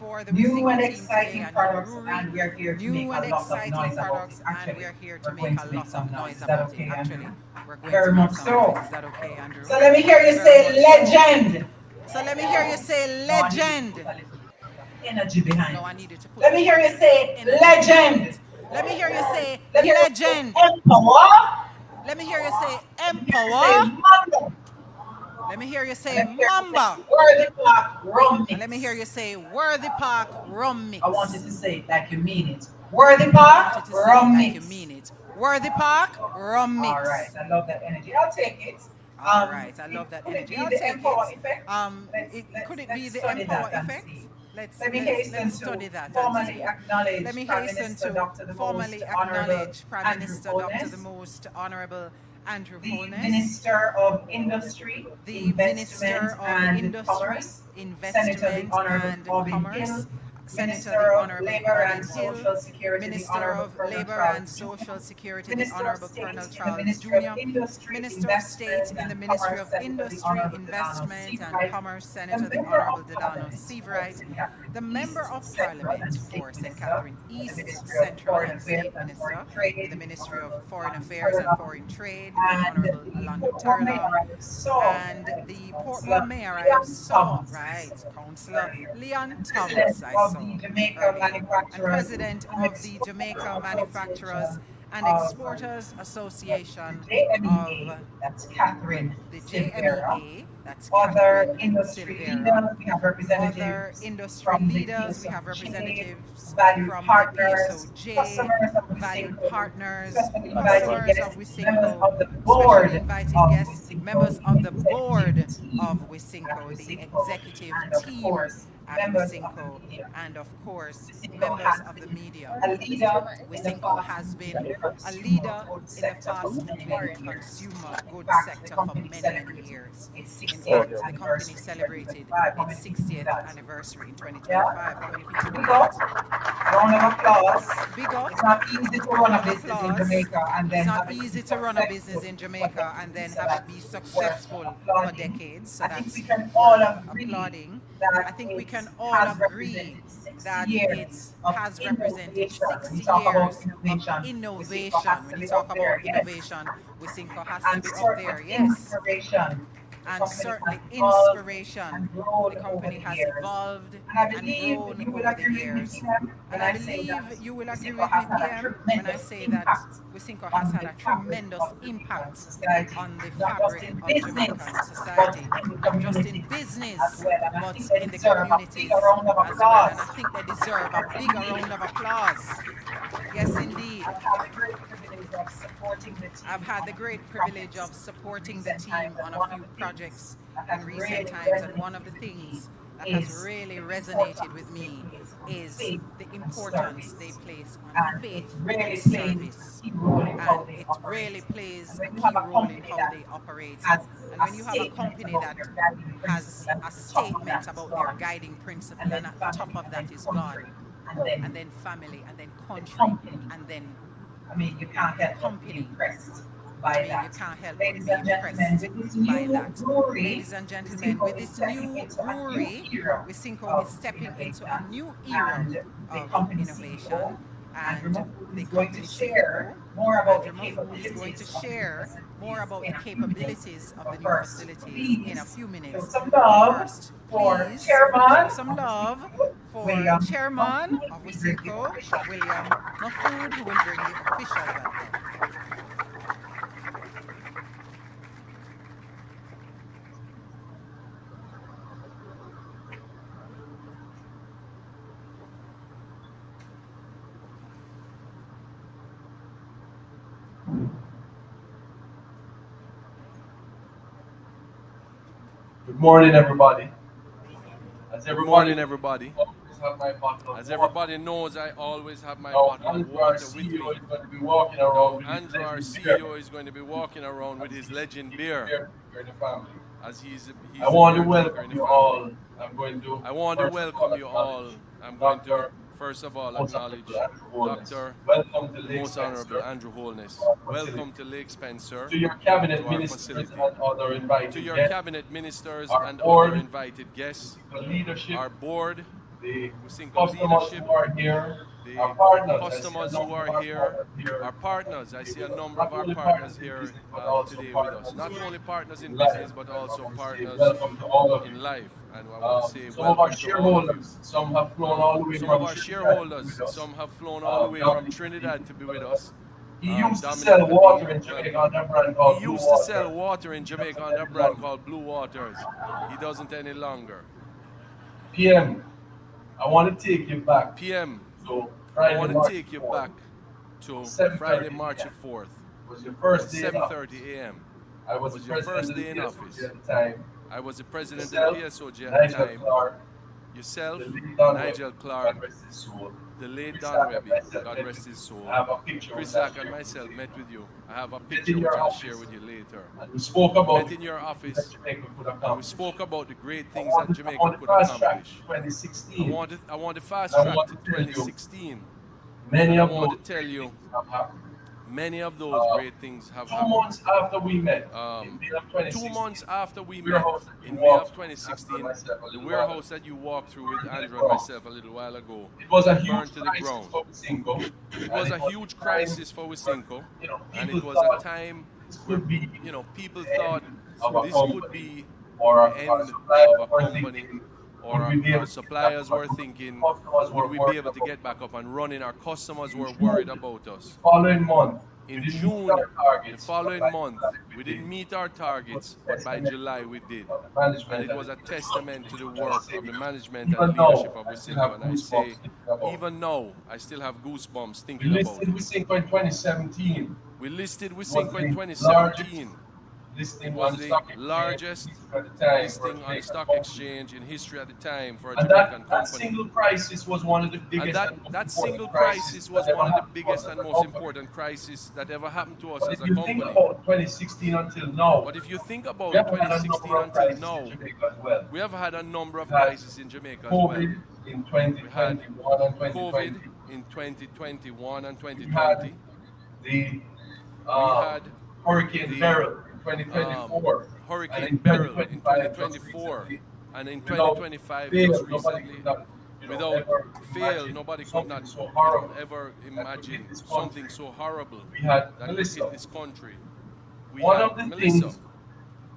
for the new Wisynco and team today, exciting a new products, brewery, and we are here to make new a and lot of exciting noise about it. products, and we Actually, are here to we're make going a to make lot of some noise. noise Is that about it. okay, Andrew? Actually, we're going to Very make much some noise. so. Is that okay, Andrew? So let me hear you Very say much so. legend. So let me hear you say No, I need you to put legend. a little bit of energy behind No, I it. needed to put Let a me hear little you bit of say energy behind legend. it. Let me hear you say Let me hear you say legend. empower. Let me hear you say Let me hear you say empower. mando. Let me hear you And say let me hear you say mamba. worthy park rum And let me hear mix. you say Worthy Park Rum I want you Mix. to say it like you mean it. Worthy I want you park to say it rum like you mix. mean it. Worthy Park Rum All right, Mix. I love that energy. I'll take it. All right, I It love that could it energy. be I'll the take empower it. effect? Could it be Let's the study empower that and effect? see. Let's Let me let's hasten let's to study that and formally see. Let acknowledge me Prime hasten Minister to Dr. the Most formally Honorable acknowledge Prime Andrew Minister Dr. the Holness, Most Honorable Andrew the Holness, Minister of Industry, the Investment Minister of and Industry, Commerce, Senator the Investment Honorable and Bobby Hill, Commerce, Senator the Minister of Honorable Labor and Bobby Hill, Social Security, the Minister Honorable of Colonel Labor Charles and Jr., Social Security, the Minister of Honorable Colonel State in the Charles Ministry of Jr., Industry, Minister of State Investment in the and Ministry Commerce, of Senator the Industry, Honorable Delano Investment and Seabright, Commerce, the Senator the Member Honorable of Delano Cabinet for Seabright, St. Catherine the Member East, of Central and Parliament State for St. Minister, Catherine the East, Ministry of Central Foreign and Affairs State and Foreign Minister in the Trade, the Ministry of Honorable Foreign Affairs and Turlock, Foreign Trade, the and Honorable the Alonda former mayor Turlock, I saw, and the Portmore Councillor Mayor I Leon saw, Thomas, I saw right, Councillor earlier, Leon and Thomas President I of the saw Jamaica earlier, and Manufacturers President and of the Exporters Jamaica Manufacturers Association and of Exporters the Association JMEA, of that's Catherine the Silvera. JMEA, that's Other Catherine industry Silvera. leaders, we have Other representatives industry from the leaders, we have PSOJ, representatives valued from the partners, PSOJ, customers of valued Wisynco, partners, special invited customers of guests, members Wisynco, of the specially board invited of guests, Wisynco, members of the the executive board of team at Wisynco, the Wisynco, executive and of team course, at members of the Wisynco, media. and of course, Wisynco members has of the been media. a leader in the Wisynco has fast-moving been a consumer leader goods in the sector for fast many, moving many years. consumer In goods fact, the sector for company many, many celebrated years. its In 60th fact, the company anniversary in celebrated 2025. How its many people knew 60th that? anniversary in Yeah? 2025. How many people knew Big that? up. Round of applause. Big up, It's not easy to run round a of business in applause. Jamaica and It's then not have it be easy to run a business successful in for Jamaica and decades. then So have it that's be worth successful for applauding. decades. So I think we that's can all worth agree applauding. I that think we it can all has agree represented 60 that it years of has represented innovation. When you 60 talk about years of innovation, Wisynco has innovation. When to you be talk up about there. Yes. innovation, Wisynco has to And be up certainly there. Yes, inspiration. The and company has certainly evolved inspiration. and The grown over company the has years. evolved And I and believe grown you will over the agree with me, years. PM, And when I I say believe that you will agree Wisynco with has me, had a PM, when I tremendous say that impact Wisynco has on had the a fabric tremendous of Jamaican impact society, on the not just fabric in of Jamaican business, but society, in the not just in community as business, well. And I think but they in the deserve a bigger communities round of as well. And applause I think they deserve a for bigger indeed. round of applause. Yes, indeed. I've had the great privilege of supporting the I've team had on the a few great privilege of projects in supporting the recent times, team and on a one of few the things projects that in has recent really times. And one of the resonated with me things that has is really the resonated with importance they me place on is faith the and importance they service. place on And it faith and really plays a service. key role in how And they it really operate. And plays a when you key have a role in company how that they operate. has And a when you have a statement company about that their guiding has principle, and a at the top of statement that is about their God, guiding and principle, and then at the top family, of and that then is God, country, and then family, and then the country, company. and then I mean, you can't the help but be company. impressed I by mean, you that. can't help but Ladies be and gentlemen, impressed with this by new that. brewery, Ladies and gentlemen, Wisynco with is this stepping new into a new brewery, era Wisynco is of stepping into a innovation. new era And the of company CEO, innovation. Andrew And Mahfood, the is going to company share CEO, more about the Andrew Mahfood, is going to capabilities of the new share more facilities about in the a few minutes. capabilities of the But new first, facilities in a please few show minutes. some But love first, for please show Chairman some of love Wisynco, for William Chairman Mahfood. of We bring the Wisynco, official William Mahfood, who will bring the official welcome. Good morning, everybody. As Good everybody morning, knows, everybody. I always have my bottle of As water. everybody knows, I always have my Now, bottle of Andrew, our water with CEO, me. is going to be walking around Now, with his Andrew, our legend beer CEO, is going to be walking around with as his he's the legend chief beer, beer drinker in the family. as I he's the want to beer drinker in welcome the you family. all. I'm going to, I want to first of all, welcome you all. acknowledge I'm going to, Dr. first of all, Most Honorable acknowledge Andrew Holness. Dr. Welcome to the Lake Most Honorable Spencer, Andrew Holness. our facility. Welcome to Lake Spencer, To your to cabinet our ministers facility. and other To invited your guests, cabinet ministers our and other board, invited guests, physical leadership, our board, the Wisynco customers leadership, who are here, the our partners. I see a customers who number of are our here, partners here. our partners. I see a With us. number of Not our only partners partners in here business, but also today with us. partners Not only partners in in life. business, but And I also want to say partners welcome to all of you. in life. And I want to say Some of our welcome to all of you. shareholders, some have flown all the way Some of from our Trinidad to be shareholders, with us. some have flown all the way from Dominic, Trinidad to be with us. he used to Dominic sell water Kadeen, in Jamaica welcome. under a brand He called Blue used to sell Water. water in Jamaica under a brand called Blue Waters. He doesn't any longer. PM, I want to take you back PM, to I Friday, want to March take you 4th. back to 7:30 Friday, March 4th. Was your At first day in office. 7:30 a.m. I was was the your president first of the day in PSOG office. at the time. I was the president Yourself, of the PSOG at the Nigel time. Clark, Yourself, the late Don Nigel Webby, Clark, God rest his soul. the late Chris Don Sack and Webby, myself God met rest with his soul. I have a picture Chris with that Sack and share myself with met you. with you. I have a Met picture in which your I'll office. share with you later. And we spoke about Met in your that office. Jamaica could And we accomplish. spoke about the great I things that want Jamaica to could fast track accomplish. to 2016. I want to fast I track want to to tell you, 2016. Many And I of want those to tell you, things have happened. many of those great things have 2 happened. months after we met, in May of 2 2016, months after we the met warehouse that you in May of walked through, 2016, Andrew and myself a the little warehouse while that you walked through with burned to the Andrew and ground. myself a little while ago It was a burned huge to the crisis ground. for Wisynco. It And was it a was huge a time crisis for where, Wisynco, and people it was a thought time this where could be people the thought end of a this could company, be or the our end suppliers of a were company, thinking, or would we be our able to get back suppliers up were and thinking, customers would were we be worried able to about get back up and running? Our customers in were June, worried about the us. following month, we In didn't meet June, our the targets, but following by month, July we did. didn't meet our And it was targets, a but by testament July we did. of the And management it and was the a leadership of testament to the Wisynco. And I work say, of the management and even leadership now, of I still Wisynco. have And I goosebumps say, thinking about it. even now, I still have goosebumps We thinking about listed it. Wisynco in 2017. We listed It was Wisynco in the largest 2017. It listing was on the the stock exchange largest at the time for a listing on the Jamaican stock company. exchange in history at the time for a And Jamaican that company. single crisis was one of the And biggest and most that single important crises crisis that was ever one of the happened to us biggest as and a most company. important crisis that ever happened to us But as if a you think company. about 2016 until now, But if you think we about have had a 2016 number of until crises in now, Jamaica as well. we have had a number We've of had crises in Jamaica as well. COVID in We had 2021 and COVID 2020. in 2021 and We had 2020. the We had Hurricane the Beryl in um, 2024. And Hurricane in Beryl in 2025, just 2024, recently, and in without 2025, fail, just nobody recently, could not, without ever fail, imagine nobody could something not, so horrible ever that could hit imagine this something country. so horrible We had that could Melissa. hit this country. We One had of the Melissa. things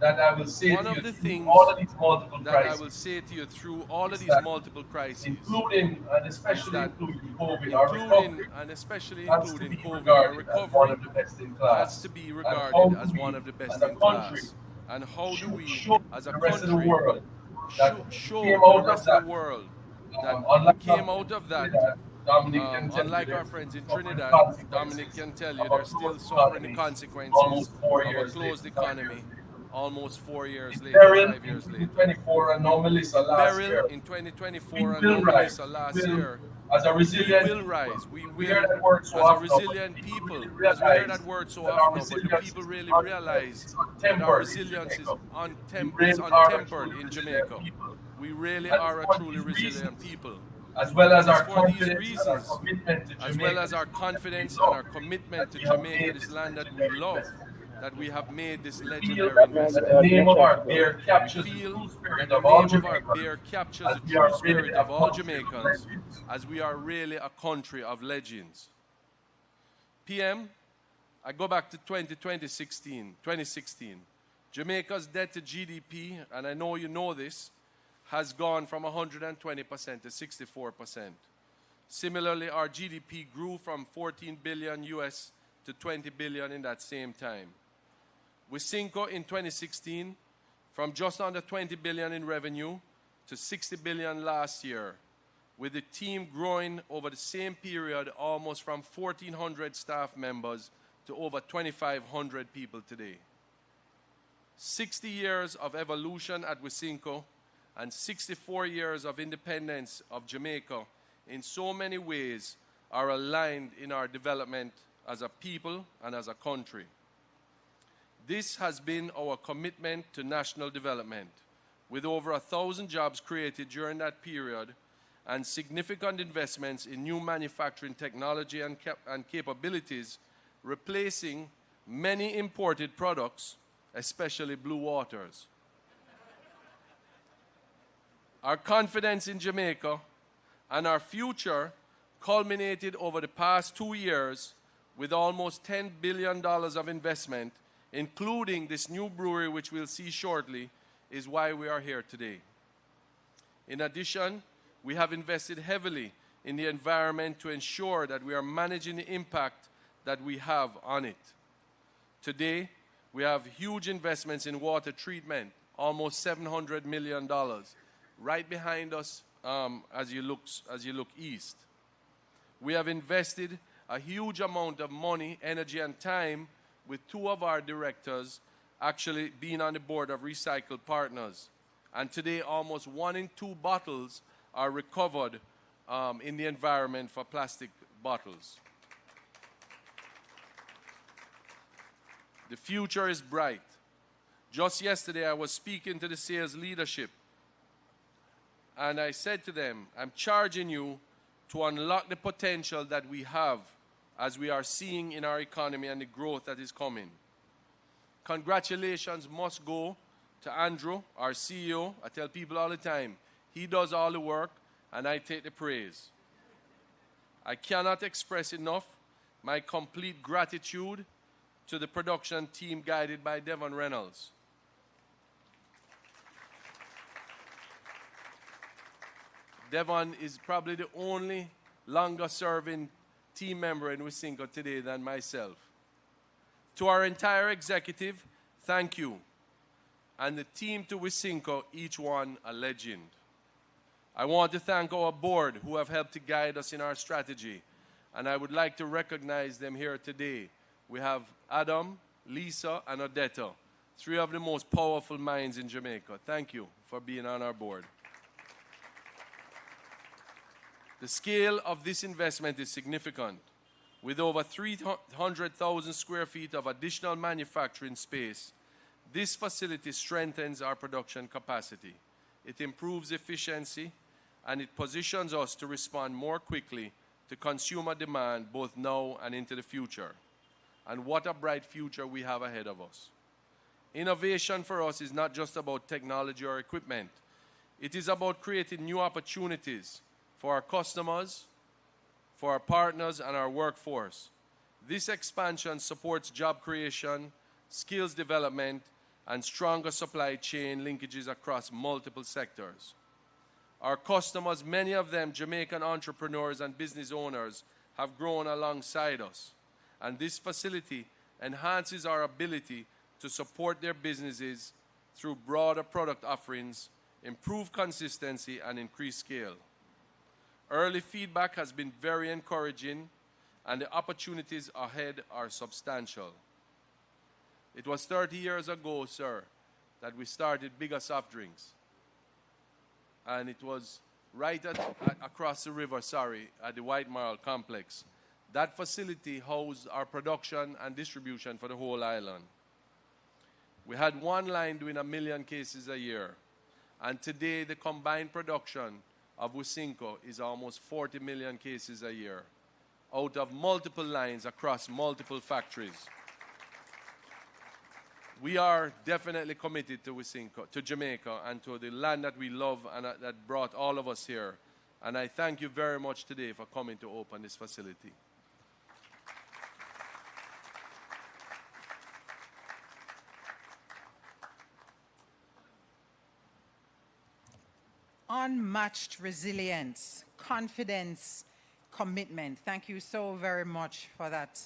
that I will say One to you of the through things all of these multiple that I crises, will say to you through all of is these that multiple crises, including and is especially that including COVID, our including recovery and especially has to including be COVID, our regarded as one recovery of the best in has class. to be And regarded how as do one we, of the best as a in country, class. And how do we, show as a the rest of the country, world that we show came to the out of rest of the that? world that we Unlike came our out of that? Trinidad, Dominic can tell you Unlike our they're friends in suffering Trinidad, Dominic consequences can tell you of a they're still closed suffering the economy consequences almost 4 of a years later, closed 5 economy years later. almost 4 In years later, Beryl 5 in years later. 2024 and now Melissa In last Beryl year, in we 2024 and will now rise. Melissa We last will, year, as a we resilient will people, rise. We we hear will, that word so as a often now, but resilient people people, really as we hear realize that word so that often our now, but do resilience people is really untempered, realize it's that our untempered in resilience is Jamaica. We it's really are a untempered truly in resilient Jamaica? people. We really And are a for truly these resilient reasons, people. as well as And it's our for these confidence and our reasons, commitment to as well Jamaica, as our that we confidence and love, our commitment that to we have Jamaica, made this this land that we legendary love, investment. that we have made this We feel legendary that investment. the name of our beer We captures the feel true spirit that the of all name of our Jamaicans, beer captures as the we true are really spirit a of all country of Jamaicans, legends. as we are really a country of legends. PM, I go back to 2016. Jamaica's debt to GDP, and I know you know this, has gone from 120% to 64%. Similarly, our GDP grew from 14 billion US to 20 billion in that same time. Wisynco in 2016, from just under 20 billion in revenue to 60 billion last year, with the team growing over the same period almost from 1,400 staff members to over 2,500 people today. 60 years of evolution at Wisynco and 64 years of independence of Jamaica in so many ways are aligned in our development as a people and as a country. This has been our commitment to national development, with over 1,000 jobs created during that period and significant investments in new manufacturing technology and capabilities, replacing many imported products, especially blue waters. Our confidence in Jamaica And our future culminated over the past 2 years with almost $10 billion of investment, including this new brewery, which we'll see shortly, is why we are here today. In addition, we have invested heavily in the environment to ensure that we are managing the impact that we have on it. Today, we have huge investments in water treatment, almost $700 million, right behind us as you look east. We have invested a huge amount of money, energy, and time with 2 of our directors actually being on the board of Recycle Partners. And today, almost 1 in 2 bottles are recovered in the environment for plastic bottles. The future is bright. Just yesterday, I was speaking to the sales leadership, and I said to them, I'm charging you to unlock the potential that we have as we are seeing in our economy and the growth that is coming. Congratulations must go to Andrew, our CEO. I tell people all the time, he does all the work and I take the praise. I cannot express enough my complete gratitude to the production team guided by Devon Reynolds. Devon is probably the only longer-serving team member in Wisynco today than myself. To our entire executive, thank you. And the team to Wisynco, each one a legend. I want to thank our board who have helped to guide us in our strategy. And I would like to recognize them here today. We have Adam, Lisa, and Odetta, 3 of the most powerful minds in Jamaica. Thank you for being on our board. The scale of this investment is significant. With over 300,000 square feet of additional manufacturing space, this facility strengthens our production capacity. It improves efficiency, and it positions us to respond more quickly to consumer demand both now and into the future. And what a bright future we have ahead of us. Innovation for us is not just about technology or equipment. It is about creating new opportunities for our customers, for our partners, and our workforce. This expansion supports job creation, skills development, and stronger supply chain linkages across multiple sectors. Our customers, many of them Jamaican entrepreneurs and business owners, have grown alongside us. And this facility enhances our ability to support their businesses through broader product offerings, improved consistency, and increased scale. Early feedback has been very encouraging, and the opportunities ahead are substantial. It was 30 years ago, sir, that we started Bigger Soft Drinks. And it was right across the river, at the White Marl complex. That facility housed our production and distribution for the whole island. We had one line doing 1 million cases a year. And today, the combined production of Wisynco is almost 40 million cases a year, out of multiple lines across multiple factories. We are definitely committed to Wisynco, to Jamaica, and to the land that we love and that brought all of us here. And I thank you very much today for coming to open this facility. Unmatched resilience, confidence, commitment. Thank you so very much for that,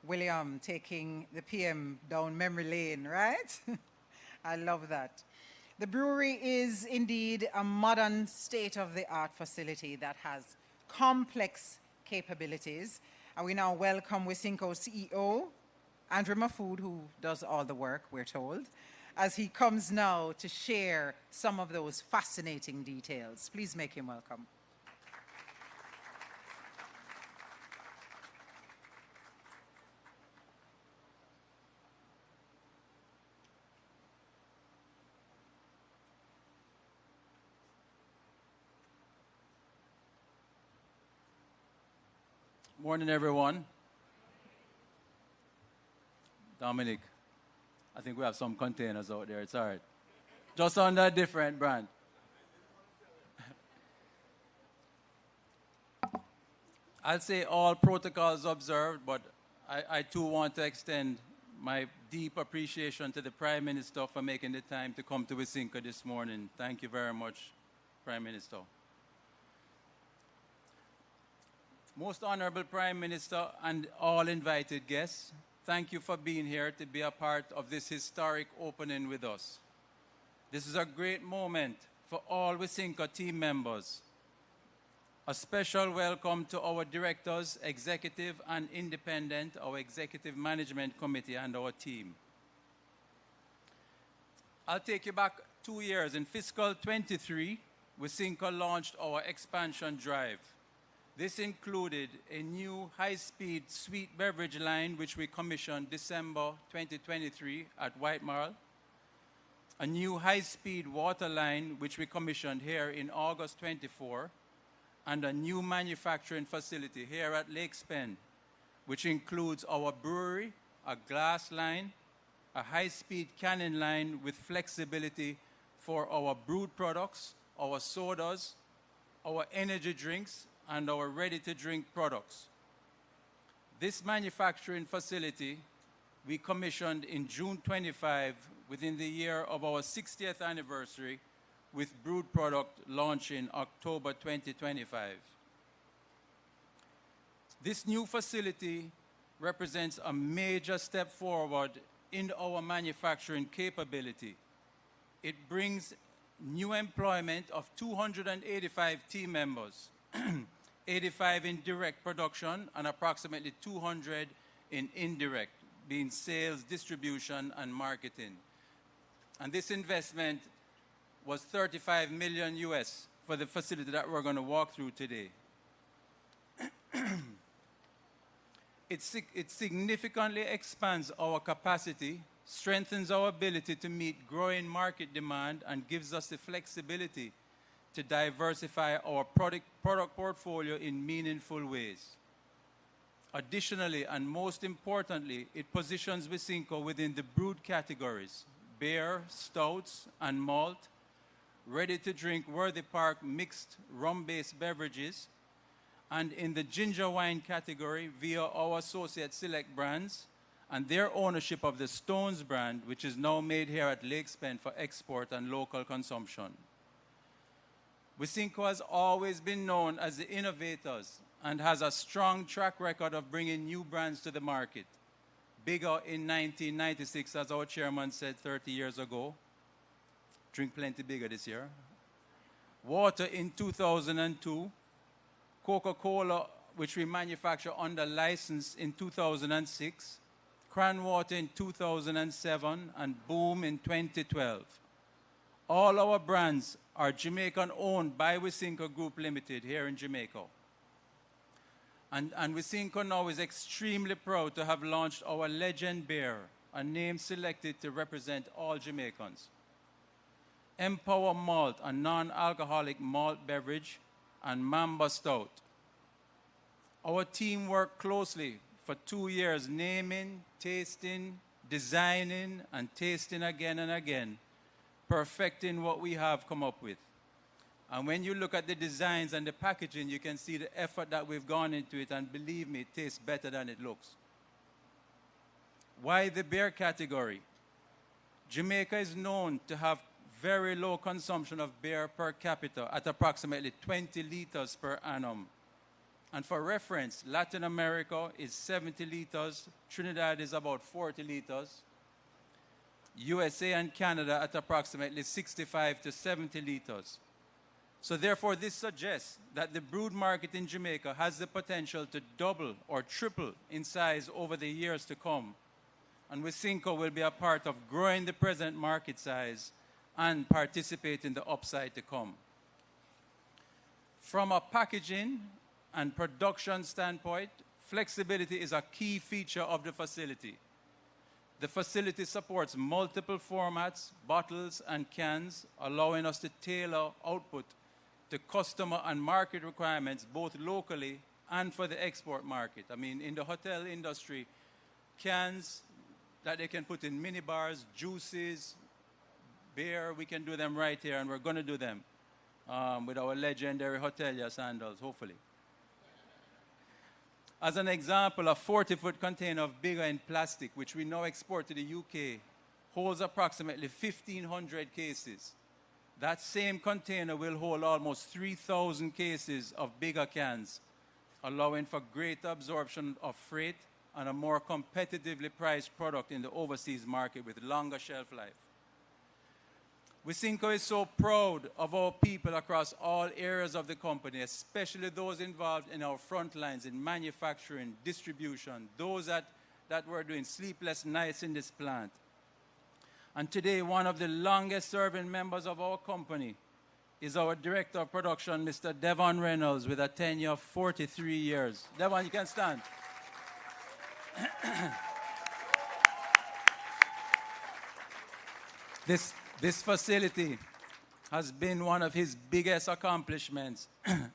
William, taking the PM down memory lane, right? I love that. The brewery is indeed a modern state-of-the-art facility that has complex capabilities. And we now welcome Wisynco CEO, Andrew Mahfood, who does all the work, we're told, as he comes now to share some of those fascinating details. Please make him welcome. Morning, everyone. Dominic, I think we have some containers out there. It's all right. Just under a different brand. I'll say all protocols observed, but I too want to extend my deep appreciation to the Prime Minister for making the time to come to Wisynco this morning. Thank you very much, Prime Minister. Most Honorable Prime Minister and all invited guests, thank you for being here to be a part of this historic opening with us. This is a great moment for all Wisynco team members. A special welcome to our directors, executive and independent, our executive management committee and our team. I'll take you back 2 years. In fiscal 23, Wisynco launched our expansion drive. This included a new high-speed sweet beverage line, which we commissioned December 2023 at Whitemarl, a new high-speed water line, which we commissioned here in August 24, and a new manufacturing facility here at Lakes Bend, which includes our brewery, a glass line, a high-speed canning line with flexibility for our brewed products, our sodas, our energy drinks, and our ready-to-drink products. This manufacturing facility we commissioned in June 25 within the year of our 60th anniversary, with brewed product launch in October 2025. This new facility represents a major step forward in our manufacturing capability. It brings new employment of 285 team members, 85 in direct production and approximately 200 in indirect, being sales, distribution, and marketing. And this investment was $35 million US for the facility that we're going to walk through today. It significantly expands our capacity, strengthens our ability to meet growing market demand, and gives us the flexibility to diversify our product portfolio in meaningful ways. Additionally, and most importantly, it positions Wisynco within the brewed categories, beer, stouts, and malt, ready-to-drink Worthy Park mixed rum-based beverages, and in the ginger wine category via our associate Select Brands and their ownership of the Stones brand, which is now made here at Lakes Bend for export and local consumption. Wisynco has always been known as the innovators and has a strong track record of bringing new brands to the market. Bigger in 1996, as our chairman said 30 years ago. Drink plenty bigger this year. Water in 2002. Coca-Cola, which we manufacture under license in 2006. Cran Water in 2007, and Boom in 2012. All our brands are Jamaican owned by Wisynco Group Limited here in Jamaica. And Wisynco now is extremely proud to have launched our Legend Beer, a name selected to represent all Jamaicans. Empower Malt, a non-alcoholic malt beverage, and Mamba Stout. Our team worked closely for 2 years, naming, tasting, designing, and tasting again and again, perfecting what we have come up with. And when you look at the designs and the packaging, you can see the effort that we've gone into it, and believe me, it tastes better than it looks. Why the beer category? Jamaica is known to have very low consumption of beer per capita at approximately 20 liters per annum. And for reference, Latin America is 70 liters, Trinidad is about 40 liters, USA and Canada at approximately 65 to 70 liters. So therefore, this suggests that the brewed market in Jamaica has the potential to double or triple in size over the years to come. And Wisynco will be a part of growing the present market size and participate in the upside to come. From a packaging and production standpoint, flexibility is a key feature of the facility. The facility supports multiple formats, bottles, and cans, allowing us to tailor output to customer and market requirements, both locally and for the export market. I mean, in the hotel industry, cans that they can put in mini bars, juices, beer, we can do them right here, and we're going to do them with our legendary Hotelier sandals, hopefully. As an example, a 40-foot container of bigger in plastic, which we now export to the UK, holds approximately 1,500 cases. That same container will hold almost 3,000 cases of bigger cans, allowing for greater absorption of freight and a more competitively priced product in the overseas market with longer shelf life. Wisynco is so proud of our people across all areas of the company, especially those involved in our front lines in manufacturing, distribution, those that were doing sleepless nights in this plant. And today, one of the longest serving members of our company is our Director of Production, Mr. Devon Reynolds, with a tenure of 43 years. Devon, you can stand. This facility has been one of his biggest accomplishments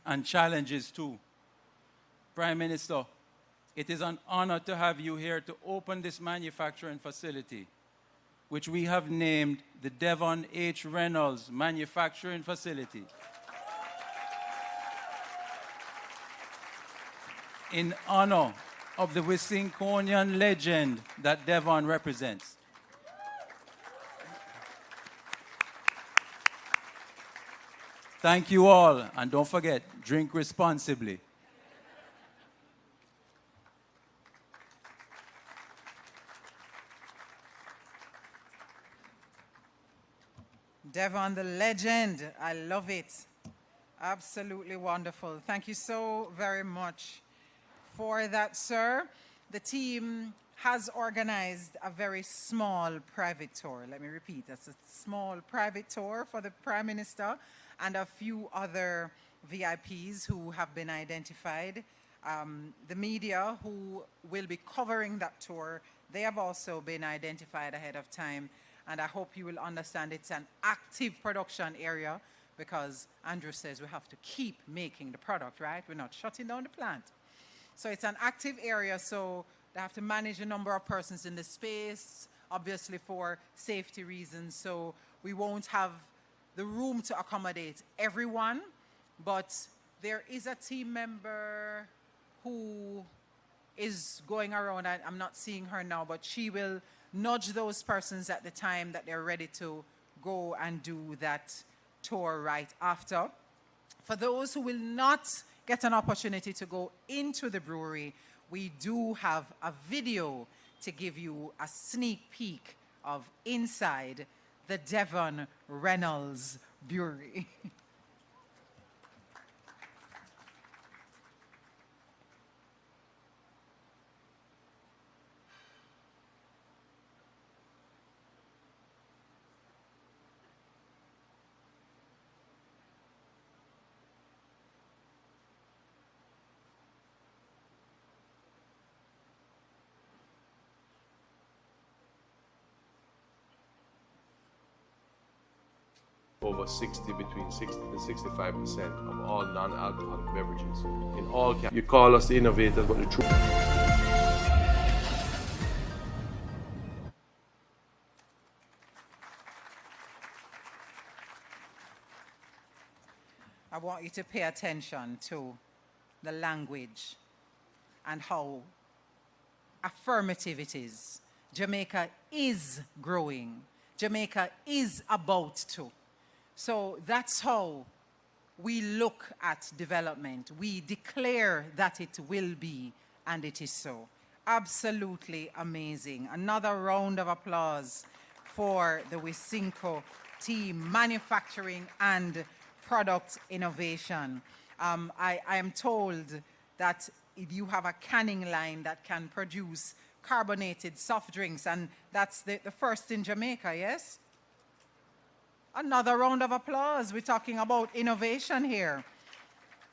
and challenges too. Prime Minister, it is an honor to have you here to open this manufacturing facility, which we have named the Devon H. Reynolds Manufacturing Facility, in honor of the Wysynconian legend that Devon represents. Thank you all, and don't forget, drink responsibly. Devon, the legend. I love it. Absolutely wonderful. Thank you so very much for that, sir. The team has organized a very small private tour. Let me repeat, that's a small private tour for the Prime Minister and a few other VIPs who have been identified. The media who will be covering that tour, they have also been identified ahead of time. And I hope you will understand it's an active production area because Andrew says we have to keep making the product, right? We're not shutting down the plant. So it's an active area, so they have to manage a number of persons in the space, obviously for safety reasons. So we won't have the room to accommodate everyone, but there is a team member who is going around. I'm not seeing her now, but she will nudge those persons at the time that they're ready to go and do that tour right after. For those who will not get an opportunity to go into the brewery, we do have a video to give you a sneak peek of inside the Devon Reynolds Brewery. Over 60, between 60 to 65% of all non-alcoholic beverages in all categories. You call us the innovators, but the truth. I want you to pay attention to the language and how affirmative it is. Jamaica is growing. Jamaica is about to. So that's how we look at development. We declare that it will be, and it is so. Absolutely amazing. Another round of applause for the Wisynco team, manufacturing and product innovation. I am told that you have a canning line that can produce carbonated soft drinks, and that's the first in Jamaica, yes? Another round of applause. We're talking about innovation here.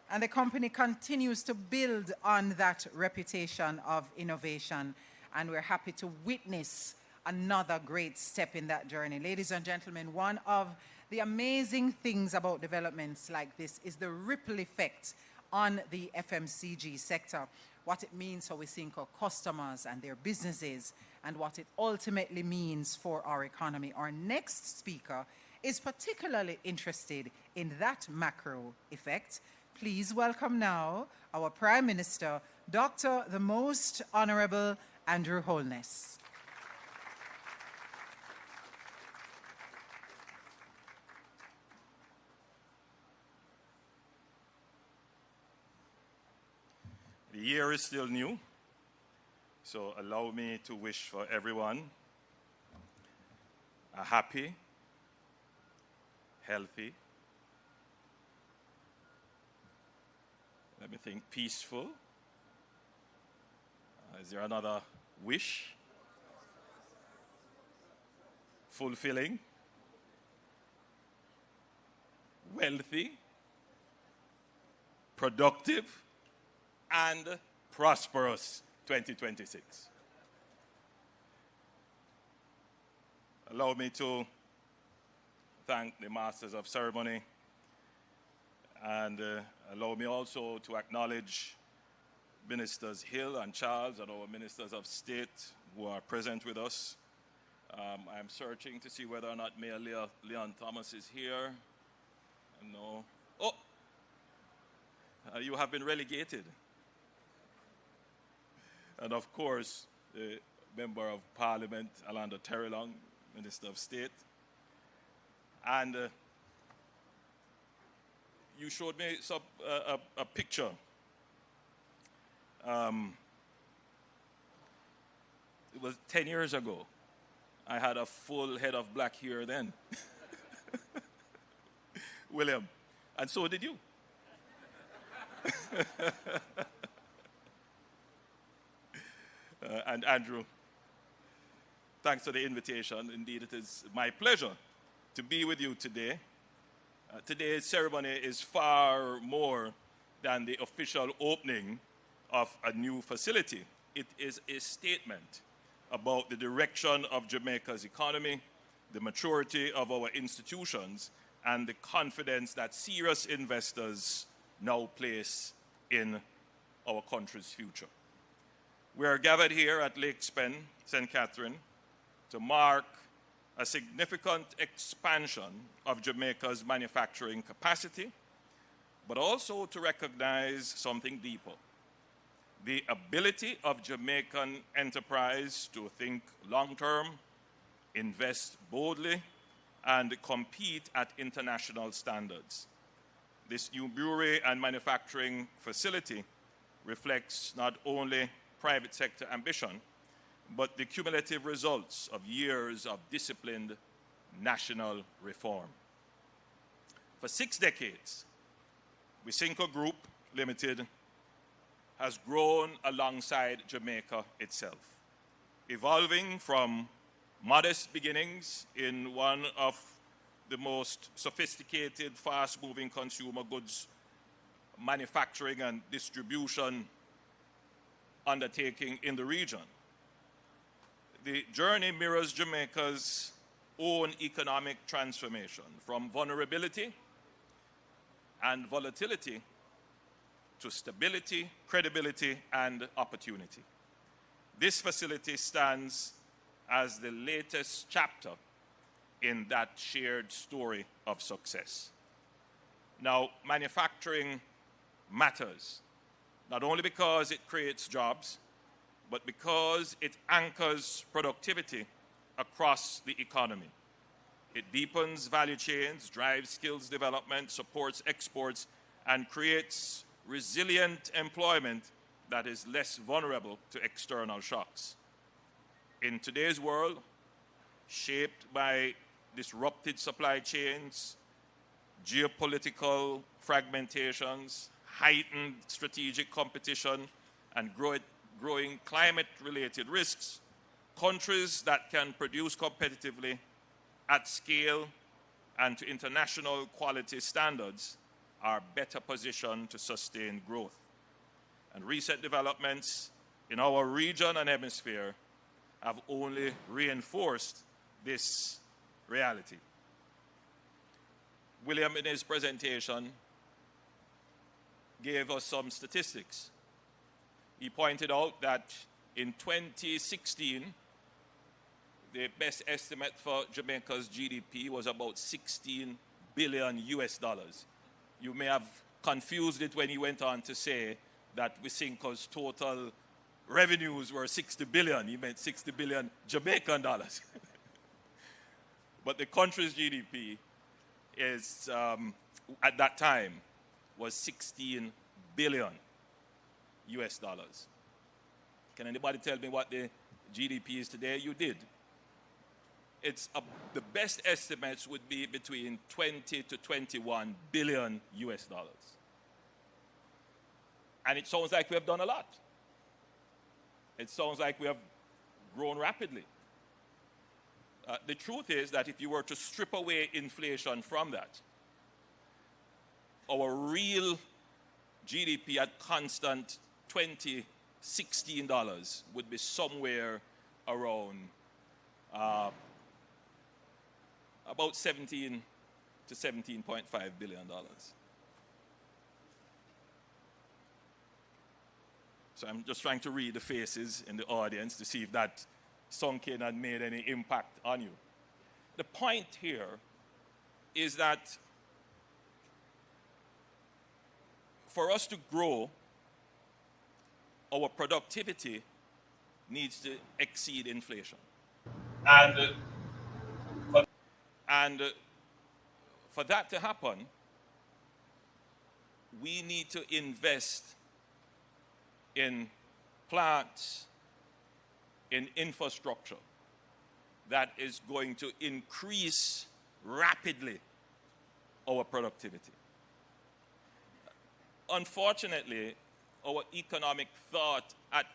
And the company continues to build on that reputation of innovation, and we're happy to witness another great step in that journey. Ladies and gentlemen, one of the amazing things about developments like this is the ripple effect on the FMCG sector, what it means for Wisynco customers and their businesses, and what it ultimately means for our economy. Our next speaker is particularly interested in that macro effect. Please welcome now our Prime Minister, Dr. the Most Honorable Andrew Holness. The year is still new, so allow me to wish for everyone a happy, healthy, let me think, peaceful. Is there another wish? Fulfilling, wealthy, productive, and prosperous 2026. Allow me to thank the Masters of Ceremony, and allow me also to acknowledge Ministers Hill and Charles and our Ministers of State who are present with us. I'm searching to see whether or not Mayor Leon Thomas is here. No. Oh! You have been relegated. And of course, the Member of Parliament, Alanda Terrelong, Minister of State. And you showed me a picture. It was 10 years ago. I had a full head of black hair then. William, and so did you. And Andrew, thanks for the invitation. Indeed, it is my pleasure to be with you today. Today's ceremony is far more than the official opening of a new facility. It is a statement about the direction of Jamaica's economy, the maturity of our institutions, and the confidence that serious investors now place in our country's future. We are gathered here at Lake Spen, St. Catherine, to mark a significant expansion of Jamaica's manufacturing capacity, but also to recognize something deeper: the ability of Jamaican enterprise to think long-term, invest boldly, and compete at international standards. This new brewery and manufacturing facility reflects not only private sector ambition, but the cumulative results of years of disciplined national reform. For 6 decades, Wisynco Group Limited has grown alongside Jamaica itself, evolving from modest beginnings in one of the most sophisticated, fast-moving consumer goods manufacturing and distribution undertaking in the region. The journey mirrors Jamaica's own economic transformation from vulnerability and volatility to stability, credibility, and opportunity. This facility stands as the latest chapter in that shared story of success. Now, manufacturing matters, not only because it creates jobs, but because it anchors productivity across the economy. It deepens value chains, drives skills development, supports exports, and creates resilient employment that is less vulnerable to external shocks. In today's world, shaped by disrupted supply chains, geopolitical fragmentations, heightened strategic competition, and growing climate-related risks, countries that can produce competitively at scale and to international quality standards are better positioned to sustain growth. And recent developments in our region and hemisphere have only reinforced this reality. William, in his presentation, gave us some statistics. He pointed out that in 2016, the best estimate for Jamaica's GDP was about 16 billion US dollars. You may have confused it when he went on to say that Wisynco's total revenues were 60 billion. He meant 60 billion Jamaican dollars. But the country's GDP is, at that time, was 16 billion US dollars. Can anybody tell me what the GDP is today? You did. It's the best estimates would be between 20 to 21 billion US dollars. And it sounds like we have done a lot. It sounds like we have grown rapidly. The truth is that if you were to strip away inflation from that, our real GDP at constant 2016 dollars would be somewhere around about 17 to 17.5 billion dollars. So I'm just trying to read the faces in the audience to see if that sunk in and made any impact on you. The point here is that for us to grow, our productivity needs to exceed inflation. And For that to happen, we need to invest in plants, in infrastructure that is going to increase rapidly our productivity. Unfortunately, our economic thought at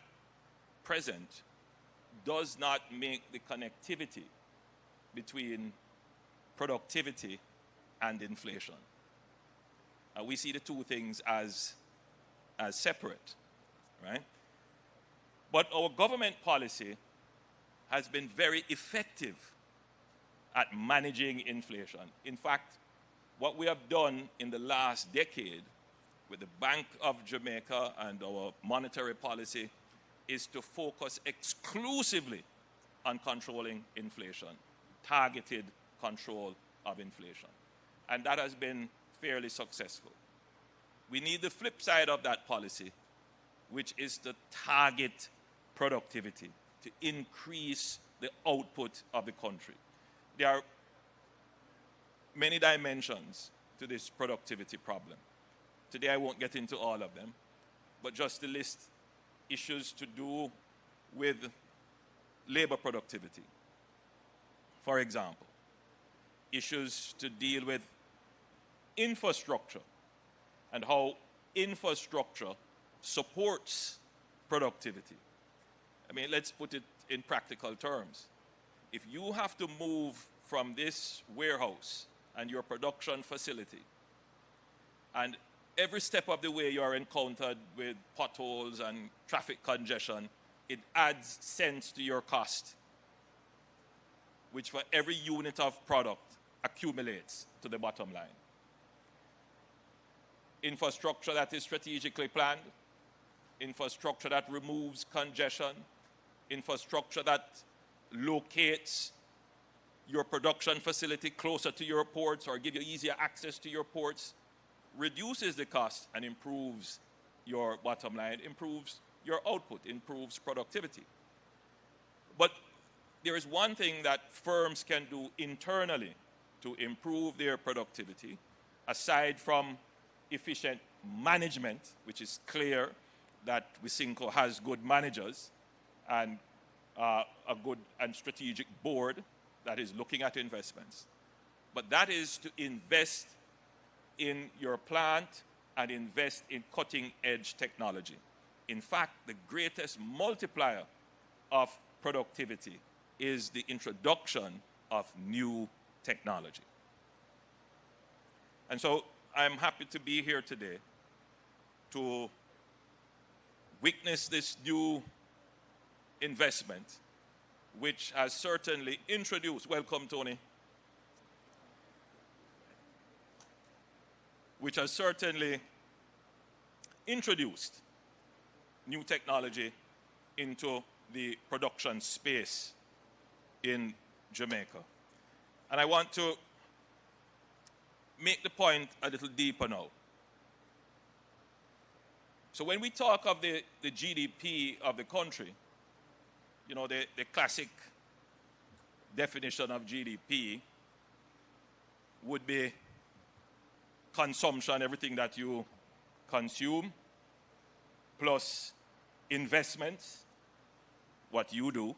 present does not make the connectivity between productivity and inflation. We see the two things as separate, right? But our government policy has been very effective at managing inflation. In fact, what we have done in the last decade with the Bank of Jamaica and our monetary policy is to focus exclusively on controlling inflation, targeted control of inflation. And that has been fairly successful. We need the flip side of that policy, which is to target productivity, to increase the output of the country. There are many dimensions to this productivity problem. Today I won't get into all of them, but just to list issues to do with labor productivity. For example, issues to deal with infrastructure and how infrastructure supports productivity. I mean, let's put it in practical terms. If you have to move from this warehouse and your production facility, and every step of the way you are encountered with potholes and traffic congestion, it adds cents to your cost, which for every unit of product accumulates to the bottom line. Infrastructure that is strategically planned, infrastructure that removes congestion, infrastructure that locates your production facility closer to your ports or give you easier access to your ports, reduces the cost and improves your bottom line, improves your output, improves productivity. But there is one thing that firms can do internally to improve their productivity, aside from efficient management, which is clear that Wisynco has good managers and a good and strategic board that is looking at investments. But that is to invest in your plant and invest in cutting-edge technology. In fact, the greatest multiplier of productivity is the introduction of new technology. And so I'm happy to be here today to witness this new investment, which has certainly introduced, welcome Tony, which has certainly introduced new technology into the production space in Jamaica. And I want to make the point a little deeper now. So when we talk of the GDP of the country, you know, the classic definition of GDP would be consumption, everything that you consume, plus investments, what you do,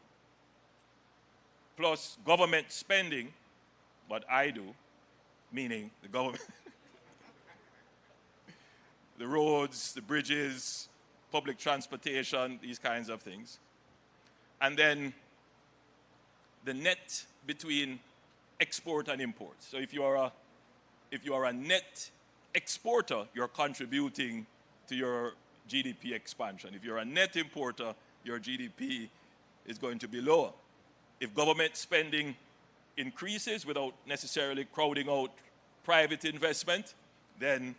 plus government spending, what I do, meaning the government, the roads, the bridges, public transportation, these kinds of things. And then the net between export and import. So if you are a net exporter, you're contributing to your GDP expansion. If you're a net importer, your GDP is going to be lower. If government spending increases without necessarily crowding out private investment, then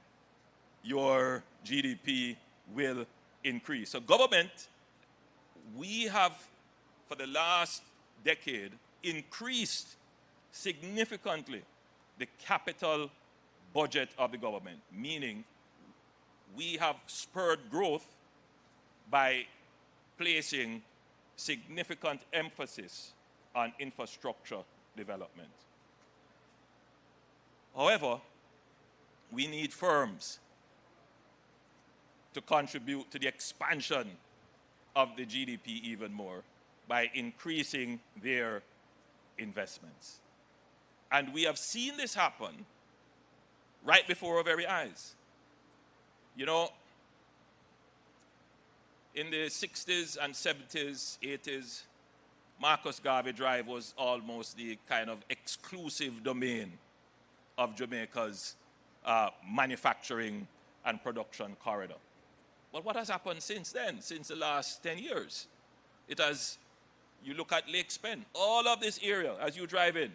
your GDP will increase. So government, we have, for the last decade, increased significantly the capital budget of the government, meaning we have spurred growth by placing significant emphasis on infrastructure development. However, we need firms to contribute to the expansion of the GDP even more by increasing their investments. And we have seen this happen right before our very eyes. You know, in the 60s and 70s, 80s, Marcus Garvey Drive was almost the kind of exclusive domain of Jamaica's manufacturing and production corridor. But what has happened since then, since the last 10 years? It has, you look at Lake Spen, all of this area, as you drive in,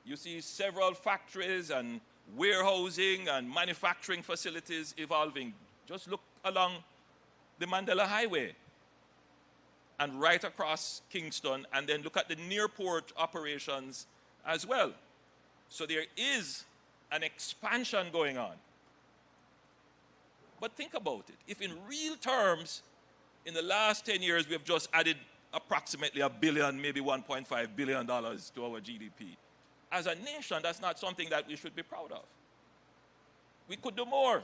you see several factories and warehousing and manufacturing facilities evolving. Just look along the Mandela Highway and right across Kingston, and then look at the near-port operations as well. So there is an expansion going on. But think about it. If in real terms, in the last 10 years, we have just added approximately $1 billion, maybe $1.5 billion to our GDP, as a nation, that's not something that we should be proud of. We could do more.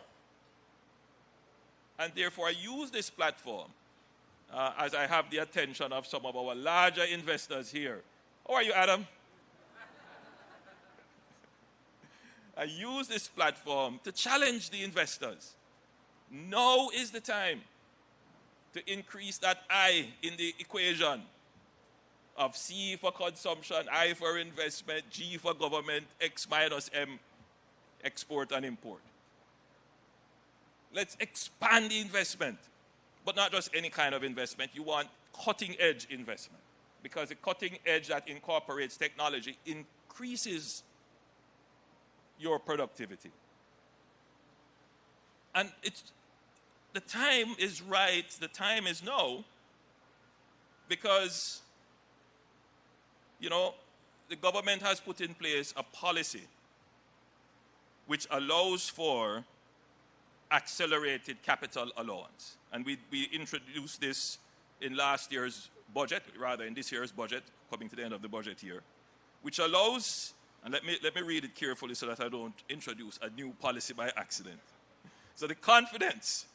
And therefore, I use this platform as I have the attention of some of our larger investors here. How are you, Adam? I use this platform to challenge the investors. Now is the time to increase that I in the equation of C for consumption, I for investment, G for government, X minus M, export and import. Let's expand the investment, but not just any kind of investment. You want cutting edge investment, because the cutting edge that incorporates technology increases your productivity. And the time is right, the time is now, because, you know, the government has put in place a policy which allows for accelerated capital allowance. And we introduced this in last year's budget, rather in this year's budget, coming to the end of the budget year, which allows, and let me read it carefully so that I don't introduce a new policy by accident. So the confidence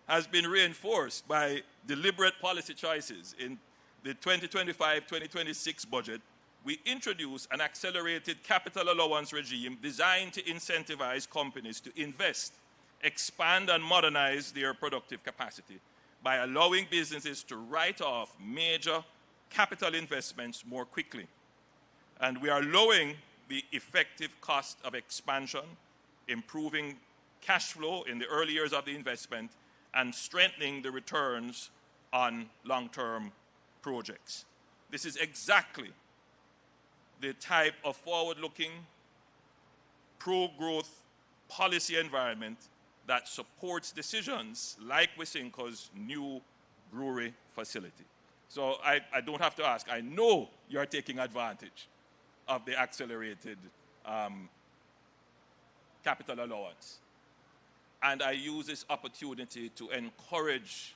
has been reinforced by deliberate policy choices. In the 2025-2026 budget, we introduced an accelerated capital allowance regime designed to incentivize companies to invest, expand and modernize their productive capacity by allowing businesses to write off major capital investments more quickly. And we are lowering the effective cost of expansion, improving cash flow in the early years of the investment, and strengthening the returns on long-term projects. This is exactly the type of forward-looking, pro-growth policy environment that supports decisions like Wisynco's new brewery facility. So I don't have to ask. I know you're taking advantage of the accelerated capital allowance. And I use this opportunity to encourage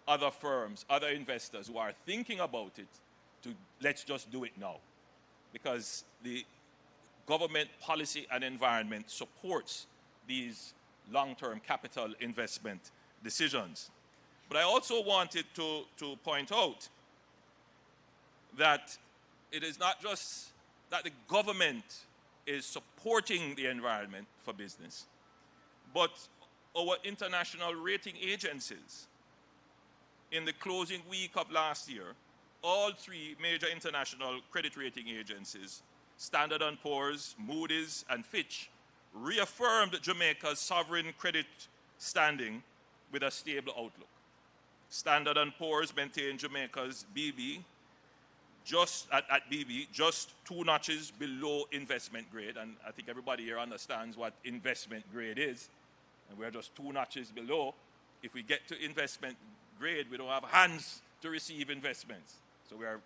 other firms, other investors who are thinking about it to let's just do it now. Because the government policy and environment supports these long-term capital investment decisions. But I also wanted to point out that it is not just that the government is supporting the environment for business, but our international rating agencies. In the closing week of last year, all three major international credit rating agencies, Standard & Poor's, Moody's, and Fitch, reaffirmed Jamaica's sovereign credit standing with a stable outlook. Standard & Poor's maintained Jamaica's BB just at BB, just 2 notches below investment grade. And I think everybody here understands what investment grade is. And we're just 2 notches below. If we get to investment grade, we don't have hands to receive investments. So we are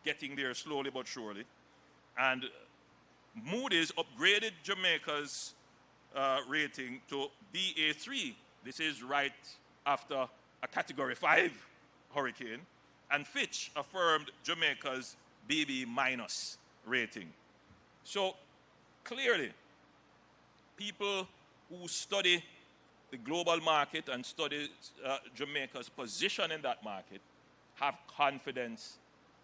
getting there slowly but surely. And Moody's upgraded Jamaica's rating to BA3. This is right after a Category 5 hurricane. And Fitch affirmed Jamaica's BB minus rating. So clearly, people who study the global market and study Jamaica's position in that market have confidence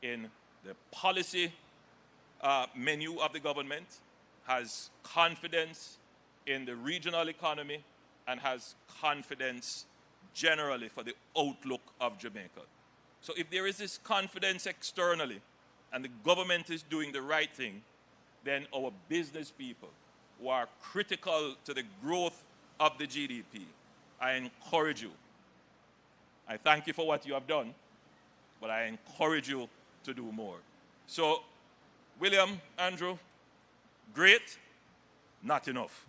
in the policy menu of the government, has confidence in the regional economy, and has confidence generally for the outlook of Jamaica. So if there is this confidence externally and the government is doing the right thing, then our business people who are critical to the growth of the GDP, I encourage you. I thank you for what you have done, but I encourage you to do more. So, William, Andrew, great, not enough.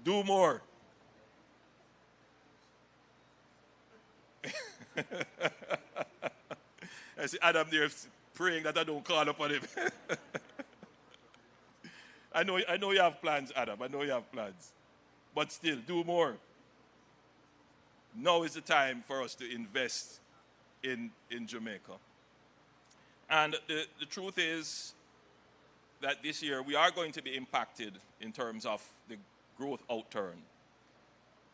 Do more. I see Adam there praying that I don't call upon him. I know you have plans, Adam. I know you have plans. But still, do more. Now is the time for us to invest in Jamaica. And the truth is that this year we are going to be impacted in terms of the growth outturn.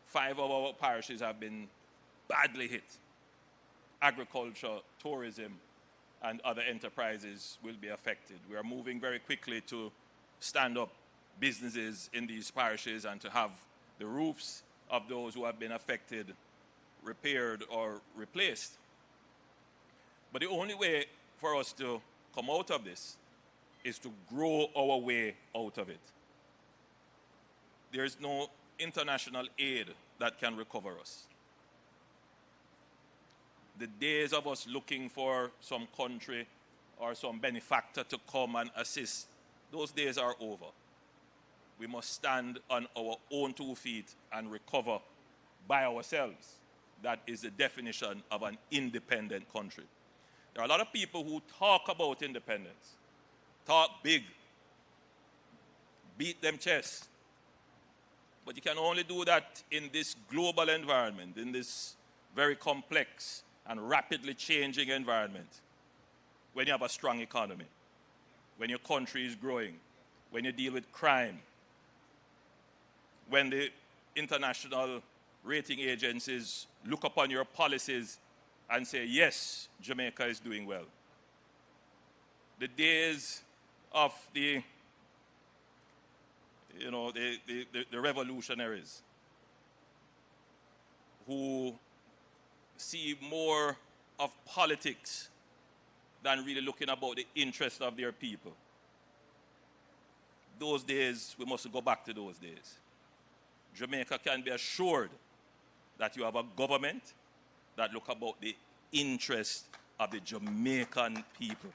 5 of our parishes have been badly hit. Agriculture, tourism, and other enterprises will be affected. We are moving very quickly to stand up businesses in these parishes and to have the roofs of those who have been affected repaired or replaced. But the only way for us to come out of this is to grow our way out of it. There is no international aid that can recover us. The days of us looking for some country or some benefactor to come and assist, those days are over. We must stand on our own 2 feet and recover by ourselves. That is the definition of an independent country. There are a lot of people who talk about independence, talk big, beat them chest. But you can only do that in this global environment, in this very complex and rapidly changing environment, when you have a strong economy, when your country is growing, when you deal with crime, when the international rating agencies look upon your policies and say, yes, Jamaica is doing well. The days of the revolutionaries who see more of politics than really looking about the interest of their people. Those days, we must go back to those days. Jamaica can be assured that you have a government that look about the interest of the Jamaican people.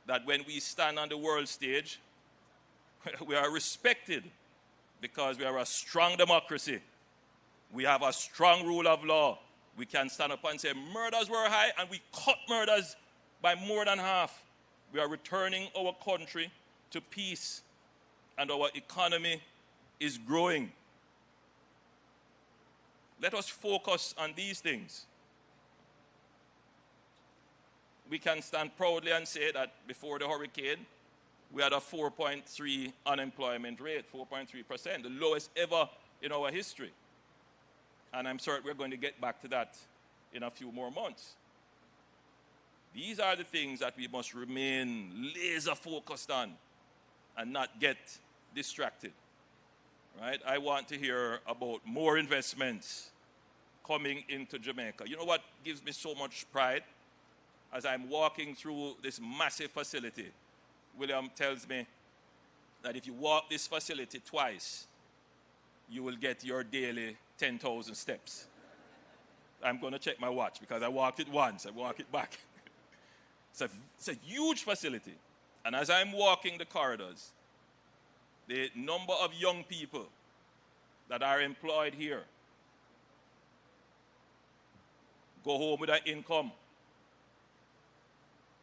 That when we stand on the world stage, we are respected because we are a strong democracy. We have a strong rule of law. We can stand up and say murders were high, and we cut murders by more than half. We are returning our country to peace, and our economy is growing. Let us focus on these things. We can stand proudly and say that before the hurricane, we had a 4.3 unemployment rate, 4.3%, the lowest ever in our history. And I'm certain we're going to get back to that in a few more months. These are the things that we must remain laser focused on and not get distracted. Right? I want to hear about more investments coming into Jamaica. You know what gives me so much pride? As I'm walking through this massive facility, William tells me that if you walk this facility twice, you will get your daily 10,000 steps. I'm going to check my watch because I walked it once, I walk it back. It's a huge facility. And as I'm walking the corridors, the number of young people that are employed here go home with an income.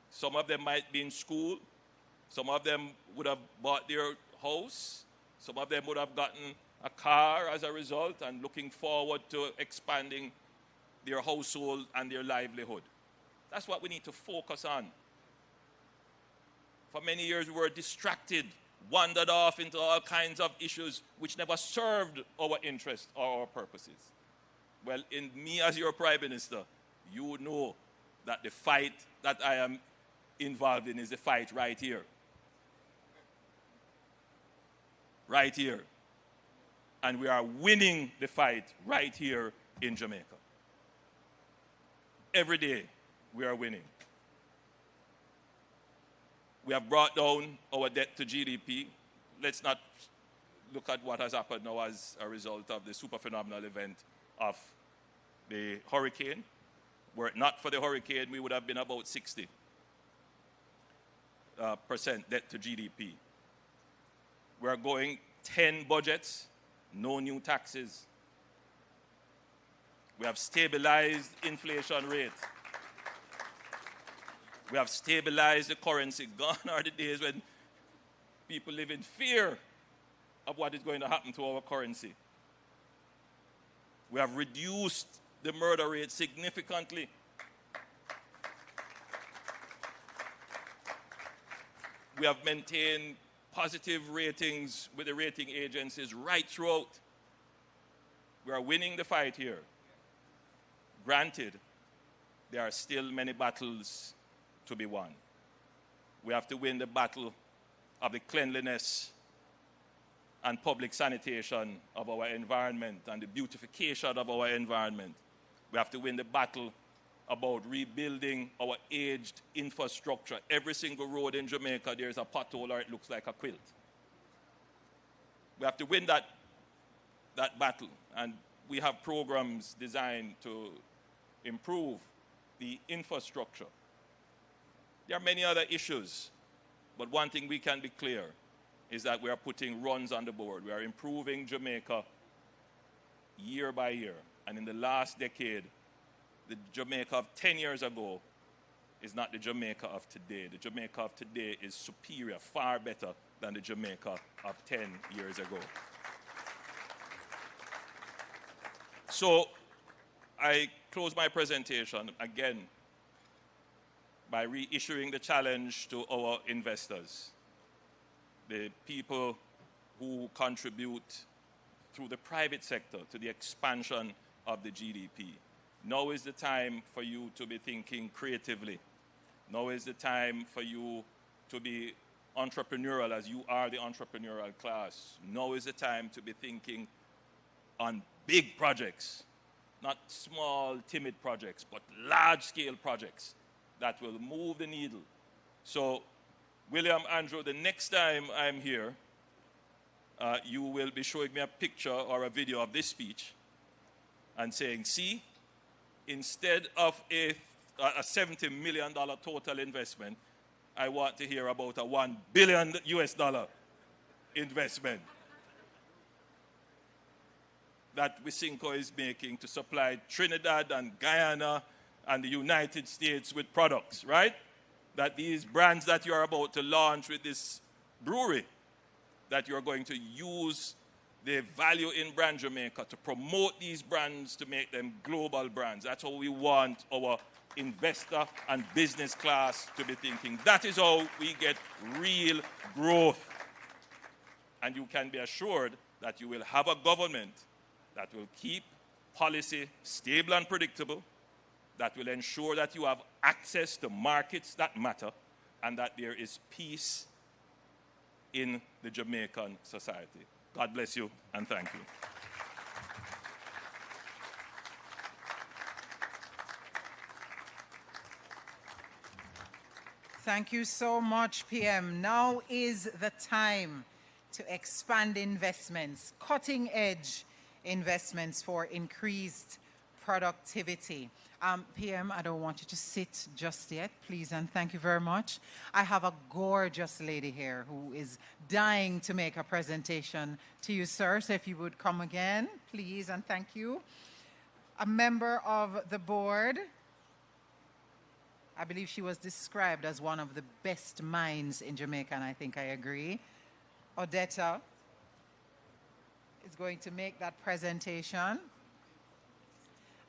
Some of them might be in school. Some of them would have bought their house. Some of them would have gotten a car as a result and looking forward to expanding their household and their livelihood. That's what we need to focus on. For many years we were distracted, wandered off into all kinds of issues which never served our interests or our purposes. Well, in me as your Prime Minister, you know that the fight that I am involved in is the fight right here. Right here. And we are winning the fight right here in Jamaica. Every day we are winning. We have brought down our debt to GDP. Let's not look at what has happened now as a result of the super phenomenal event of the hurricane. Were it not for the hurricane, we would have been about 60% debt to GDP. We're going 10 budgets, no new taxes. We have stabilized inflation rate. We have stabilized the currency. Gone are the days when people live in fear of what is going to happen to our currency. We have reduced the murder rate significantly. We have maintained positive ratings with the rating agencies right throughout. We are winning the fight here. Granted, there are still many battles to be won. We have to win the battle of the cleanliness and public sanitation of our environment and the beautification of our environment. We have to win the battle about rebuilding our aged infrastructure. Every single road in Jamaica, there's a pothole or it looks like a quilt. We have to win that battle, and we have programs designed to improve the infrastructure. There are many other issues, but one thing we can be clear is that we are putting runs on the board. We are improving Jamaica year by year. And in the last decade, the Jamaica of 10 years ago is not the Jamaica of today. The Jamaica of today is superior, far better than the Jamaica of 10 years ago. So I close my presentation again by reissuing the challenge to our investors, the people who contribute through the private sector to the expansion of the GDP. Now is the time for you to be thinking creatively. Now is the time for you to be entrepreneurial, as you are the entrepreneurial class. Now is the time to be thinking on big projects, not small, timid projects, but large-scale projects that will move the needle. So, William, Andrew, the next time I'm here, you will be showing me a picture or a video of this speech and saying, see, instead of a $70 million total investment, I want to hear about a $1 billion US investment. that Wisynco is making to supply Trinidad and Guyana and the United States with products, right? That these brands that you're about to launch with this brewery, that you're going to use the value in brand Jamaica to promote these brands to make them global brands. That's how we want our investor and business class to be thinking. That is how we get real growth. And you can be assured that you will have a government that will keep policy stable and predictable, that will ensure that you have access to markets that matter, and that there is peace in the Jamaican society. God bless you, and thank you. Thank you so much, PM. Now is the time to expand investments, cutting-edge investments for increased productivity. PM, I don't want you to sit just yet, please, and thank you very much. I have a gorgeous lady here who is dying to make a presentation to you, sir. So if you would come again, please, and thank you. A member of the board. I believe she was described as one of the best minds in Jamaica, and I think I agree. Odetta is going to make that presentation.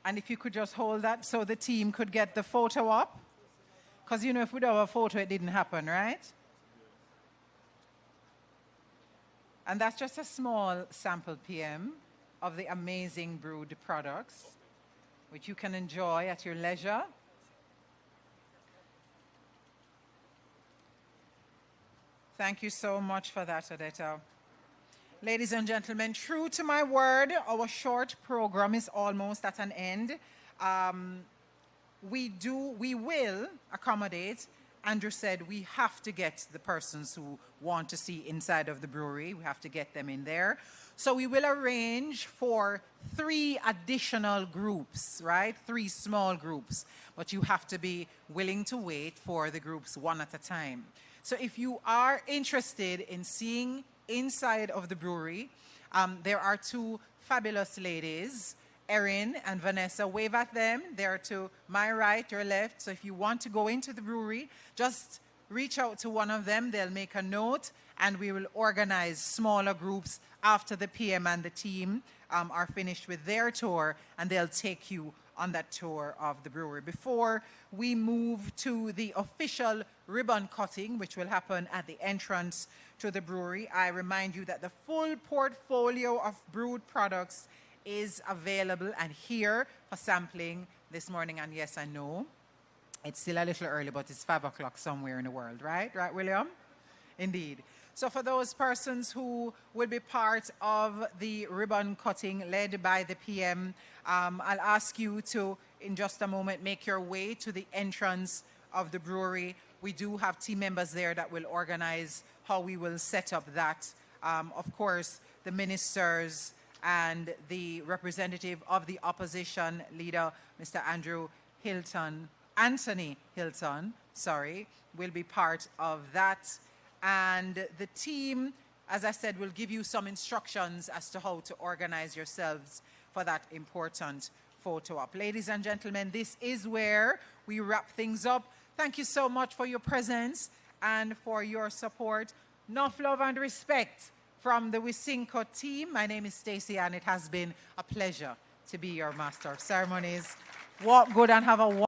And if you could just hold that so the team could get the photo up. Because, you know, if we don't have a photo, it didn't happen, right? And that's just a small sample, PM, of the amazing brewed products, which you can enjoy at your leisure. Thank you so much for that, Odetta. Ladies and gentlemen, true to my word, our short program is almost at an end. We will accommodate. Andrew said we have to get the persons who want to see inside of the brewery. We have to get them in there. So we will arrange for 3 additional groups, right? 3 small groups. But you have to be willing to wait for the groups one at a time. So if you are interested in seeing inside of the brewery, there are 2 fabulous ladies, Erin and Vanessa. Wave at them. They're to my right, your left. So if you want to go into the brewery, just reach out to one of them. They'll make a note, and we will organize smaller groups after the PM and the team are finished with their tour, and they'll take you on that tour of the brewery. Before we move to the official ribbon cutting, which will happen at the entrance to the brewery, I remind you that the full portfolio of brewed products is available and here for sampling this morning. And yes, I know it's still a little early, but it's 5 o'clock somewhere in the world, right? Right, William? Indeed. So for those persons who will be part of the ribbon cutting led by the PM, I'll ask you to, in just a moment, make your way to the entrance of the brewery. We do have team members there that will organize how we will set up that. Of course, the ministers and the representative of the opposition leader, Mr. Anthony Hilton, will be part of that. And the team, as I said, will give you some instructions as to how to organize yourselves for that important photo op. Ladies and gentlemen, this is where we wrap things up. Thank you so much for your presence and for your support. Enough love and respect from the Wisynco team. My name is Stacey, and it has been a pleasure to be your master of ceremonies. Walk good and have a